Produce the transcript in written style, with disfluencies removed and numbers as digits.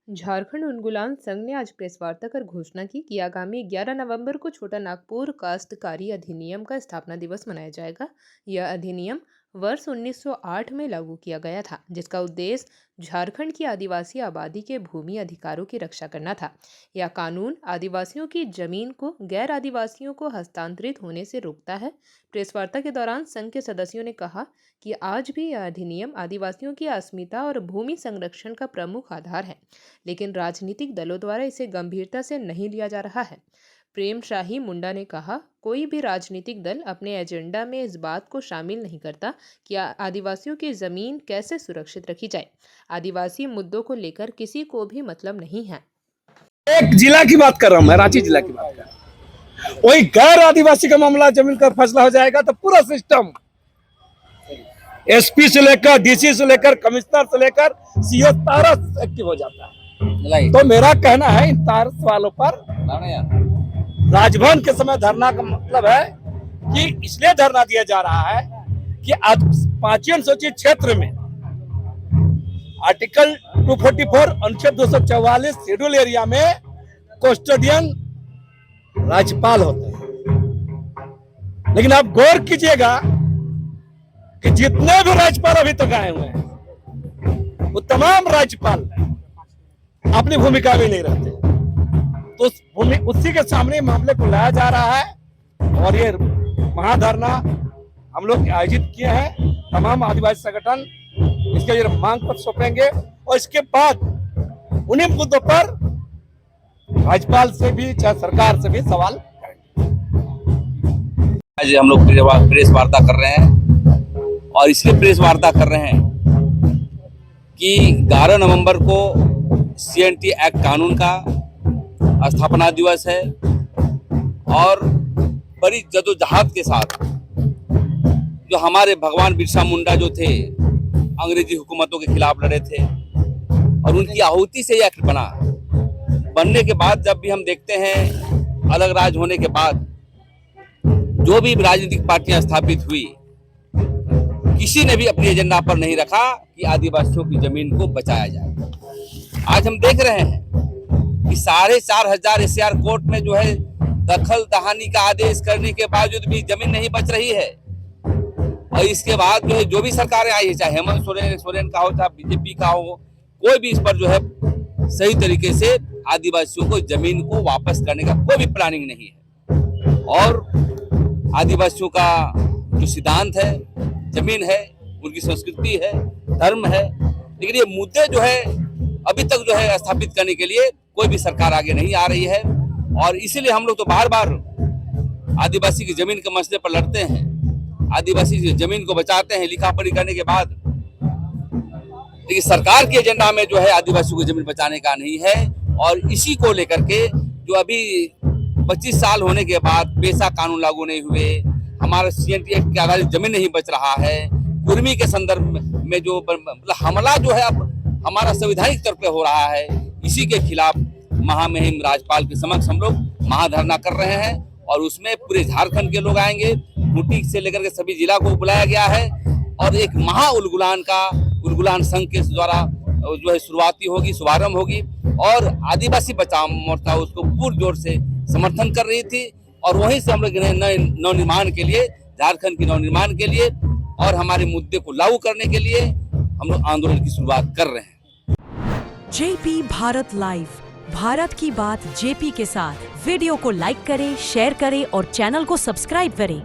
झारखंड उन्मूलन संघ ने आज प्रेस वार्ता कर घोषणा की कि आगामी 11 नवंबर को छोटा नागपुर काश्तकारी अधिनियम का स्थापना दिवस मनाया जाएगा। यह अधिनियम वर्ष 1908 में लागू किया गया था, जिसका उद्देश्य झारखंड की आदिवासी आबादी के भूमि अधिकारों की रक्षा करना था। यह कानून आदिवासियों की जमीन को गैर आदिवासियों को हस्तांतरित होने से रोकता है। प्रेस वार्ता के दौरान संघ के सदस्यों ने कहा कि आज भी यह अधिनियम आदिवासियों की अस्मिता और भूमि संरक्षण का प्रमुख आधार है, लेकिन राजनीतिक दलों द्वारा इसे गंभीरता से नहीं लिया जा रहा है। प्रेम शाही मुंडा ने कहा, कोई भी राजनीतिक दल अपने एजेंडा में इस बात को शामिल नहीं करता कि आदिवासियों की जमीन कैसे सुरक्षित रखी जाए। आदिवासी मुद्दों को लेकर किसी को भी मतलब नहीं है। एक जिला की बात कर रहा हूं मैं, रांची जिला की बात कर रहा हूं। वही गैर आदिवासी का मामला जमीन का फैसला हो जाएगा तो पूरा सिस्टम एसपी से लेकर डीसी से लेकर कमिश्नर से लेकर सीओ सारा एक्टिव हो जाता है। तो मेरा कहना है इन तार सवालों पर राजभवन के समय धरना का मतलब है कि इसलिए धरना दिया जा रहा है कि पांचवी अनुसूचित क्षेत्र में आर्टिकल 244 अनुच्छेद 244 शेड्यूल एरिया में कस्टोडियन राज्यपाल होते हैं। लेकिन आप गौर कीजिएगा कि जितने भी राज्यपाल अभी तक आए हुए हैं वो तमाम राज्यपाल अपनी भूमिका में नहीं रहते। तो उसी के सामने मामले को लाया जा रहा है और ये महाधरना हम लोग आयोजित किए हैं। तमाम आदिवासी संगठन इसके लिए मांग पत्र सौंपेंगे और इसके बाद उन्हीं मुद्दों पर राज्यपाल से भी चाहे सरकार से भी सवाल करेंगे। आज हम लोग प्रेस वार्ता कर रहे हैं और इसलिए प्रेस वार्ता कर रहे हैं कि 11 नवंबर को CNT एक्ट कानून का स्थापना दिवस है और बड़ी जद्दोजहद के साथ जो हमारे भगवान बिरसा मुंडा जो थे अंग्रेजी हुकूमतों के खिलाफ लड़े थे और उनकी आहुति से यह एक्ट बनने के बाद जब भी हम देखते हैं अलग राज्य होने के बाद जो भी राजनीतिक पार्टियां स्थापित हुई, किसी ने भी अपनी एजेंडा पर नहीं रखा कि आदिवासियों की जमीन को बचाया जाए। आज हम देख रहे हैं कि 4,500 SCR कोर्ट में जो है दखल दहानी का आदेश करने के बावजूद भी जमीन नहीं बच रही है। और इसके बाद जो है जो भी सरकारें आई है, चाहे हेमंत सोरेन का हो चाहे बीजेपी का हो, कोई भी इस पर जो है सही तरीके से आदिवासियों को जमीन को वापस करने का कोई भी प्लानिंग नहीं है। और आदिवासियों का जो सिद्धांत है, जमीन है, उनकी संस्कृति है, धर्म है, लेकिन ये मुद्दे जो है अभी तक जो है स्थापित करने के लिए कोई भी सरकार आगे नहीं आ रही है। और इसीलिए हम लोग तो बार बार आदिवासी की जमीन के मसले पर लड़ते हैं, आदिवासी की जमीन को बचाते हैं लिखा पढ़ी करने के बाद, लेकिन सरकार के एजेंडा में जो है आदिवासियों की जमीन बचाने का नहीं है। और इसी को लेकर के जो अभी 25 साल होने के बाद पेशा कानून लागू नहीं हुए, हमारा CNT एक्ट के आधारित जमीन नहीं बच रहा है, कुर्मी के संदर्भ में जो मतलब हमला जो है अब हमारा संवैधानिक तौर पे हो रहा है, इसी के खिलाफ महामहिम राज्यपाल के समक्ष हम लोग महाधरना कर रहे हैं। और उसमें पूरे झारखंड के लोग आएंगे, खूंटी से लेकर के सभी जिला को बुलाया गया है और एक महा उलगुलान संघ के द्वारा जो है शुरुआती होगी, शुभारंभ होगी। और आदिवासी बचाव मोर्चा उसको पूरजोर से समर्थन कर रही थी और वहीं से हम लोग नवनिर्माण के लिए, झारखंड की नवनिर्माण के लिए और हमारे मुद्दे को लागू करने के लिए हम लोग आंदोलन की शुरुआत कर रहे हैं। JP भारत लाइव, भारत की बात JP के साथ। वीडियो को लाइक करें, शेयर करें और चैनल को सब्सक्राइब करें।